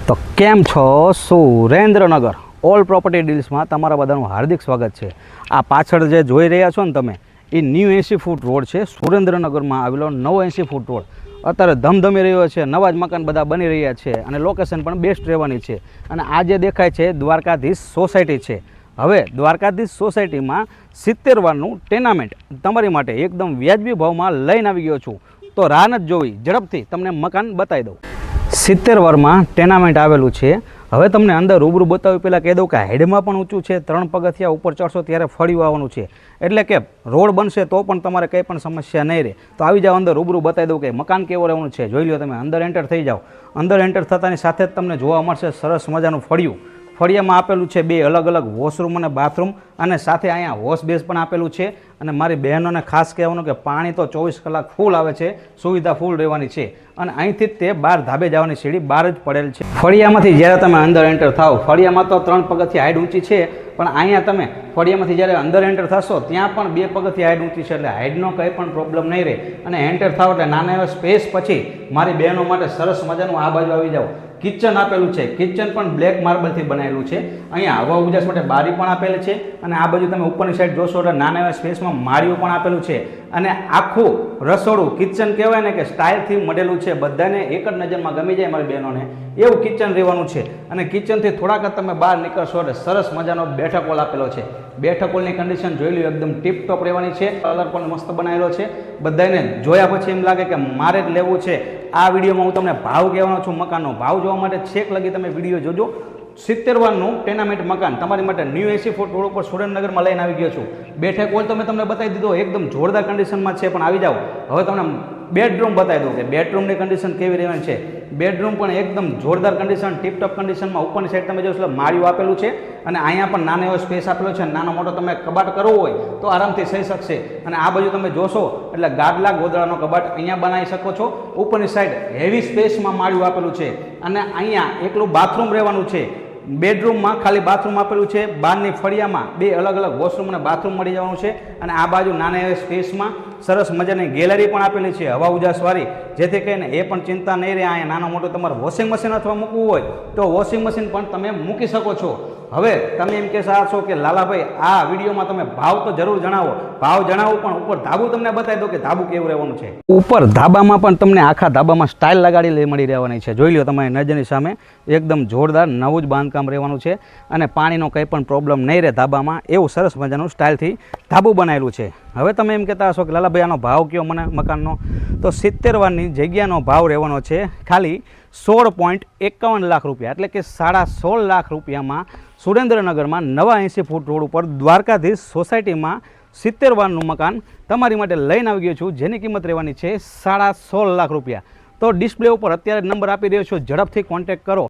તો કેમ છો? સુરેન્દ્રનગર ઓલ પ્રોપર્ટી ડીલ્સમાં તમારા બધાનું હાર્દિક સ્વાગત છે. આ પાછળ જે જોઈ રહ્યા છો ને તમે, એ ન્યૂ 80 ફૂટ રોડ છે. સુરેન્દ્રનગરમાં આવેલો નવો 80 ફૂટ રોડ અત્યારે ધમધમી રહ્યો છે. નવા જ મકાન બધા બની રહ્યા છે અને લોકેશન પણ બેસ્ટ રહેવાની છે. અને આ જે દેખાય છે દ્વારકાધીશ સોસાયટી છે. હવે દ્વારકાધીશ સોસાયટીમાં 70 વારનું ટેનામેન્ટ તમારી માટે એકદમ વ્યાજબી ભાવમાં લઈને આવી ગયો છું. તો રાહ નથી જોવી, ઝડપથી તમને મકાન બતાવી દઉં. 70 વારમાં ટેનામેન્ટ આવેલું છે. હવે તમને અંદર રૂબરૂ બતાવી પહેલાં કહી દઉં કે હાઈડમાં પણ ઊંચું છે. 3 પગથિયા ઉપર ચડશો ત્યારે ફળિયું આવવાનું છે. એટલે કે રોડ બનશે તો પણ તમારે કંઈ પણ સમસ્યા નહીં રહે. તો આવી જાઓ અંદર, રૂબરૂ બતાવી દઉં કે મકાન કેવું રહેવાનું છે. જોઈ લો તમે, અંદર એન્ટર થઈ જાઓ. અંદર એન્ટર થતાની સાથે જ તમને જોવા મળશે સરસ મજાનું ફળિયું. ફળિયામાં આપેલું છે 2 અલગ અલગ વોશરૂમ અને બાથરૂમ, અને સાથે અહીંયા વોશ બેઝ પણ આપેલું છે. અને મારી બહેનોને ખાસ કહેવાનું કે પાણી તો 24 કલાક ફૂલ આવે છે, સુવિધા ફૂલ રહેવાની છે. અને અહીંથી જ તે બહાર ધાબે જવાની સીડી બહાર જ પડેલ છે. ફળિયામાંથી જ્યારે તમે અંદર એન્ટર થાવ, ફળિયામાં તો 3 પગથિયા હાઈટ ઊંચી છે, પણ અહીંયા તમે ફળિયામાંથી જ્યારે અંદર એન્ટર થશો ત્યાં પણ 2 પગથિયા હાઈટ ઊંચી છે. એટલે હાઈટનો કંઈ પણ પ્રોબ્લેમ નહીં રહે. અને એન્ટર થાવ એટલે નાના એવા સ્પેસ પછી મારી બહેનો માટે સરસ મજાનું આ બાજુ આવી જાઓ. કિચન આપેલું છે. કિચન પણ બ્લેક માર્બલથી બનાવેલું છે. અહીંયા હવા ઉજાસ માટે બારી પણ આપેલી છે. અને આ બાજુ તમે ઉપરની સાઈડ જોશો એટલે નાના એવા સ્પેસમાં માળીઓ પણ આપેલું છે. અને આખું રસોડું કિચન કહેવાય ને કે સ્ટાઇલથી મઢેલું છે. બધાને એક જ નજરમાં ગમી જાય મારી બહેનોને એવું કિચન રહેવાનું છે. અને કિચનથી થોડાક જ તમે બહાર નીકળશો એટલે સરસ મજાનો બેઠક હોલ આપેલો છે. બેઠક હોલની કન્ડિશન જોઈ લો, એકદમ ટીપટોપ રહેવાની છે. કલર પણ મસ્ત બનાવેલો છે. બધાને જોયા પછી એમ લાગે કે મારે જ લેવું છે. આ વિડીયોમાં હું તમને ભાવ કહેવાનો છું. મકાનનો ભાવ જોવા માટે છેક લગી તમે વિડીયો જોજો. 70 વારનું ટેનામેન્ટ મકાન તમારી માટે ન્યૂ 80 ફૂટ રોડ ઉપર સુરેન્દ્રનગરમાં લઈને આવી ગયો છું. બેઠક હોલ તો મેં તમને બતાવી દીધો, એકદમ જોરદાર કન્ડિશનમાં છે. પણ આવી જાઓ, હવે તમને બેડરૂમ બતાવી દઉં કે બેડરૂમની કન્ડિશન કેવી રહેવાની છે. બેડરૂમ પણ એકદમ જોરદાર કન્ડિશન, ટીપટોપ કન્ડિશનમાં. ઉપરની સાઈડ તમે જોશો માળીઓ આપેલું છે. અને અહીંયા પણ નાનો એવો સ્પેસ આપેલો છે. નાનો મોટો તમે કબાટ કરવો હોય તો આરામથી થઈ શકશે. અને આ બાજુ તમે જોશો એટલે ગાદલા ગોદડાનો કબાટ અહીંયા બનાવી શકો છો. ઉપરની સાઈડ હેવી સ્પેસમાં માળીઓ આપેલું છે. અને અહીંયા એકલું બાથરૂમ રહેવાનું છે. બેડરૂમમાં ખાલી બાથરૂમ આપેલું છે. બહારની ફળિયામાં 2 અલગ અલગ વોશરૂમ અને બાથરૂમ મળી જવાનું છે. અને આ બાજુ નાના એવા સ્પેસમાં સરસ મજાની ગેલેરી પણ આપેલી છે હવા ઉજાસવાળી, જેથી કરીને એ પણ ચિંતા નહીં રહે. અહીંયા નાનો મોટો તમારે વોશિંગ મશીન અથવા મૂકવું હોય તો વોશિંગ મશીન પણ તમે મૂકી શકો છો. હવે તમે એમ કહેશા છો કે લાલાભાઈ આ વિડીયોમાં તમે ભાવ તો જરૂર જણાવો. ભાવ જણાવો, પણ ઉપર ધાબુ તમને બતાવી દો કે ધાબુ કેવું રહેવાનું છે. ઉપર ધાબામાં પણ તમને આખા ધાબામાં સ્ટાઇલ લગાડી મળી રહેવાની છે. જોઈ લો તમારી નજરની સામે, એકદમ જોરદાર નવું જ બાંધકામ રહેવાનું છે. અને પાણીનો કંઈ પણ પ્રોબ્લેમ નહીં રહે ધાબામાં, એવું સરસ મજાનું સ્ટાઇલથી ધાબુ બનાવેલું છે. હવે તમે એમ કહેતા હશો કે લાલાભાઈ આનો ભાવ કયો મને મકાનનો, તો 70 વારની જગ્યાનો ભાવ રહેવાનો છે ખાલી 16.51 લાખ રૂપિયા. એટલે કે 16.5 લાખ રૂપિયામાં સુરેન્દ્રનગરમાં નવા 80 ફૂટ રોડ ઉપર દ્વારકાધીશ સોસાયટીમાં 70 વારનું મકાન તમારી માટે લઈને આવી ગયો છું, જેની કિંમત રહેવાની છે 16.5 લાખ રૂપિયા. તો ડિસ્પ્લે ઉપર અત્યારે નંબર આપી રહ્યો છું, ઝડપથી કોન્ટેક્ટ કરો.